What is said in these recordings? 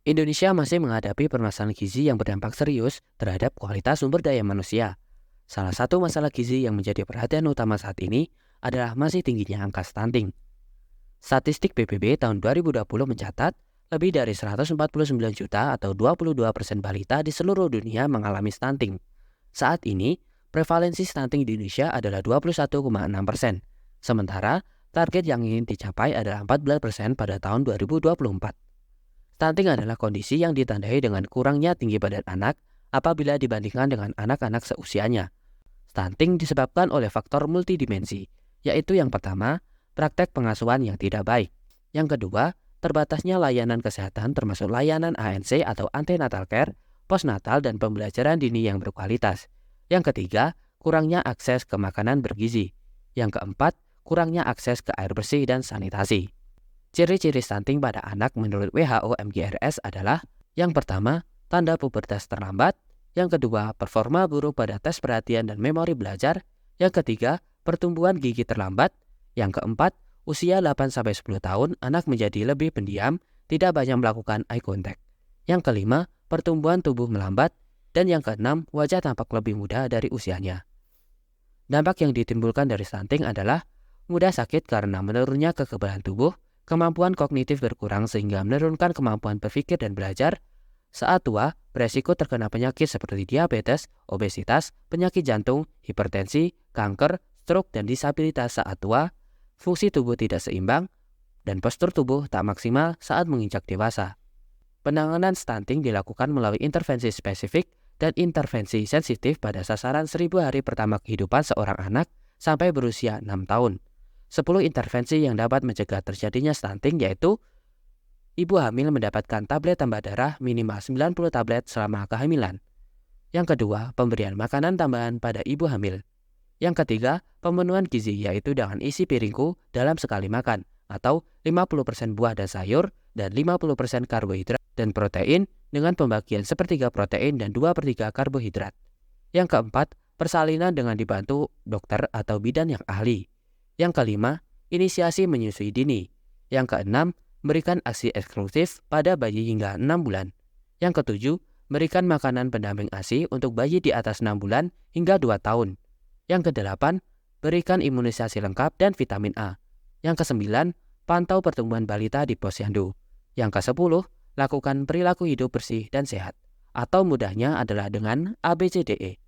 Indonesia masih menghadapi permasalahan gizi yang berdampak serius terhadap kualitas sumber daya manusia. Salah satu masalah gizi yang menjadi perhatian utama saat ini adalah masih tingginya angka stunting. Statistik PBB tahun 2020 mencatat lebih dari 149 juta atau 22% balita di seluruh dunia mengalami stunting. Saat ini, prevalensi stunting di Indonesia adalah 21,6%. Sementara, target yang ingin dicapai adalah 14% pada tahun 2024. Stunting adalah kondisi yang ditandai dengan kurangnya tinggi badan anak apabila dibandingkan dengan anak-anak seusianya. Stunting disebabkan oleh faktor multidimensi, yaitu yang pertama, praktek pengasuhan yang tidak baik. Yang kedua, terbatasnya layanan kesehatan termasuk layanan ANC atau antenatal care, postnatal dan pembelajaran dini yang berkualitas. Yang ketiga, kurangnya akses ke makanan bergizi. Yang keempat, kurangnya akses ke air bersih dan sanitasi. Ciri-ciri stunting pada anak menurut WHO MGRS adalah yang pertama, tanda pubertas terlambat, yang kedua, performa buruk pada tes perhatian dan memori belajar, yang ketiga, pertumbuhan gigi terlambat, yang keempat, usia 8-10 tahun anak menjadi lebih pendiam, tidak banyak melakukan eye contact. Yang kelima, pertumbuhan tubuh melambat, dan yang keenam, wajah tampak lebih muda dari usianya. Dampak yang ditimbulkan dari stunting adalah mudah sakit karena menurunnya kekebalan tubuh, kemampuan kognitif berkurang sehingga menurunkan kemampuan berpikir dan belajar. Saat tua, beresiko terkena penyakit seperti diabetes, obesitas, penyakit jantung, hipertensi, kanker, stroke, dan disabilitas saat tua. Fungsi tubuh tidak seimbang, dan postur tubuh tak maksimal saat menginjak dewasa. Penanganan stunting dilakukan melalui intervensi spesifik dan intervensi sensitif pada sasaran 1000 hari pertama kehidupan seorang anak sampai berusia 6 tahun. 10 intervensi yang dapat mencegah terjadinya stunting yaitu ibu hamil mendapatkan tablet tambah darah minimal 90 tablet selama kehamilan. Yang kedua, pemberian makanan tambahan pada ibu hamil. Yang ketiga, pemenuhan gizi yaitu dengan isi piringku dalam sekali makan atau 50% buah dan sayur dan 50% karbohidrat dan protein dengan pembagian sepertiga protein dan 2/3 karbohidrat. Yang keempat, persalinan dengan dibantu dokter atau bidan yang ahli. Yang kelima, inisiasi menyusui dini. Yang keenam, berikan ASI eksklusif pada bayi hingga 6 bulan. Yang ketujuh, berikan makanan pendamping ASI untuk bayi di atas 6 bulan hingga 2 tahun. Yang kedelapan, berikan imunisasi lengkap dan vitamin A. Yang kesembilan, pantau pertumbuhan balita di posyandu. Yang kesepuluh, lakukan perilaku hidup bersih dan sehat. Atau mudahnya adalah dengan ABCDE.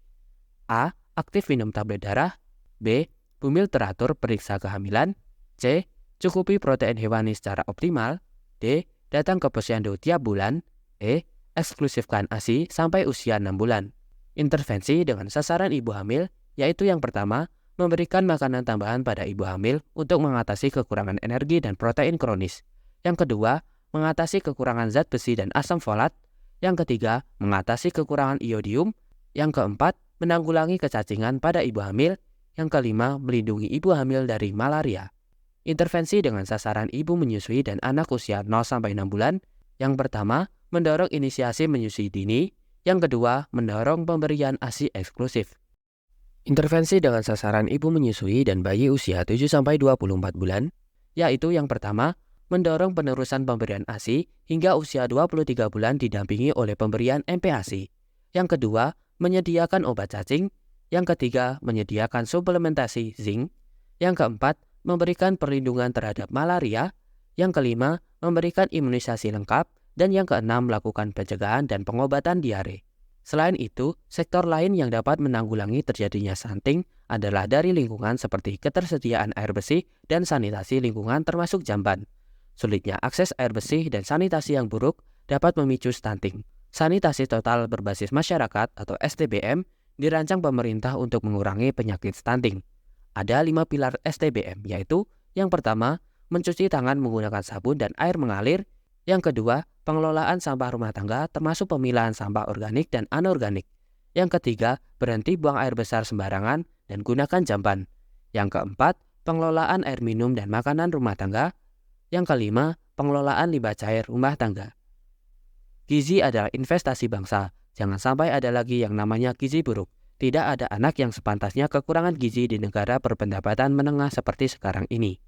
A. Aktif minum tablet darah. B. Bumil teratur periksa kehamilan. C. Cukupi protein hewani secara optimal. D. Datang ke posyandu tiap bulan. E. Eksklusifkan ASI sampai usia 6 bulan. Intervensi dengan sasaran ibu hamil, yaitu yang pertama, memberikan makanan tambahan pada ibu hamil untuk mengatasi kekurangan energi dan protein kronis. Yang kedua, mengatasi kekurangan zat besi dan asam folat. Yang ketiga, mengatasi kekurangan iodium. Yang keempat, menanggulangi kecacingan pada ibu hamil. Yang kelima, melindungi ibu hamil dari malaria. Intervensi dengan sasaran ibu menyusui dan anak usia 0-6 bulan. Yang pertama, mendorong inisiasi menyusui dini. Yang kedua, mendorong pemberian ASI eksklusif. Intervensi dengan sasaran ibu menyusui dan bayi usia 7-24 bulan, yaitu yang pertama, mendorong penerusan pemberian ASI hingga usia 23 bulan didampingi oleh pemberian MPASI. Yang kedua, menyediakan obat cacing. Yang ketiga, menyediakan suplementasi zinc. Yang keempat, memberikan perlindungan terhadap malaria. Yang kelima, memberikan imunisasi lengkap. Dan yang keenam, melakukan pencegahan dan pengobatan diare. Selain itu, sektor lain yang dapat menanggulangi terjadinya stunting adalah dari lingkungan seperti ketersediaan air bersih dan sanitasi lingkungan termasuk jamban. Sulitnya akses air bersih dan sanitasi yang buruk dapat memicu stunting. Sanitasi total berbasis masyarakat atau STBM dirancang pemerintah untuk mengurangi penyakit stunting. Ada 5 pilar STBM, yaitu yang pertama, mencuci tangan menggunakan sabun dan air mengalir. Yang kedua, pengelolaan sampah rumah tangga termasuk pemilahan sampah organik dan anorganik. Yang ketiga, berhenti buang air besar sembarangan dan gunakan jamban. Yang keempat, pengelolaan air minum dan makanan rumah tangga. Yang kelima, pengelolaan limbah cair rumah tangga. Gizi adalah investasi bangsa. Jangan sampai ada lagi yang namanya gizi buruk. Tidak ada anak yang sepantasnya kekurangan gizi di negara berpendapatan menengah seperti sekarang ini.